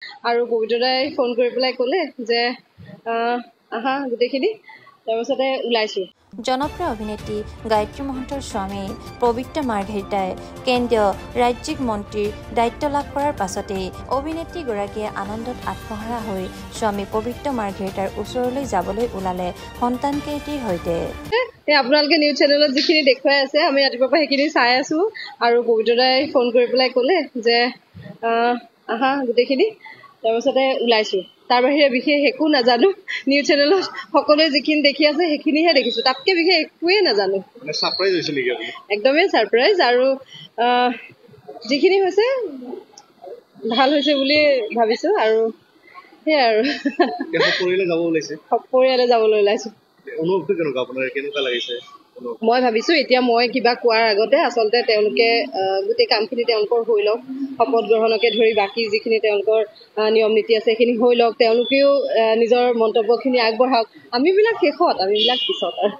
আৰু পবিত্ৰদাই ফোন কৰি পেলাই ক'লে যে আহা গোটেইখিনি তাৰপিছতে ওলাইছোঁ। জনপ্ৰিয় অভিনেত্ৰী গায়ত্ৰী মহন্তৰ স্বামী পবিত্ৰ মাৰ্ঘেৰিটাই কেন্দ্ৰীয় ৰাজ্যিক মন্ত্ৰীৰ দায়িত্ব লাভ কৰাৰ পাছতেই অভিনেত্ৰীগৰাকীয়ে আনন্দত আত্মহাৰা হৈ স্বামী পবিত্ৰ মাৰ্ঘেৰিটাৰ ওচৰলৈ যাবলৈ ওলালে সন্তানকেইটিৰ সৈতে। আপোনালোকে নিউজ চেনেলত যিখিনি দেখুৱাই আছে আমি ৰাতিপুৱাৰ পৰা সেইখিনি চাই আছোঁ। আৰু পবিত্ৰদাই ফোন কৰি পেলাই ক'লে যে আহা গোটেইখিনি তাৰপিছতে ওলাইছোঁ। তাৰ বাহিৰে বিশেষ একো নাজানো। নিউজ চেনেলত সকলোৱে যিখিনি দেখি আছে সেইখিনিহে দেখিছোঁ, তাতকৈ বিশেষ একোৱেই নাজানো। একদমেই ছাৰপ্ৰাইজ। আৰু যিখিনি হৈছে ভাল হৈছে বুলি ভাবিছোঁ। আৰু সেয়াই আৰু সপৰিয়ালে যাবলৈ ওলাইছোঁ। মই ভাবিছোঁ এতিয়া মই কিবা কোৱাৰ আগতে আচলতে তেওঁলোকে গোটেই কামখিনি তেওঁলোকৰ হৈ লওক, শপত গ্ৰহণকে ধৰি বাকী যিখিনি তেওঁলোকৰ নিয়ম নীতি আছে সেইখিনি হৈ লওক, তেওঁলোকেও নিজৰ মন্তব্যখিনি আগবঢ়াওক। আমিবিলাক শেষত, আমিবিলাক পিছত আৰু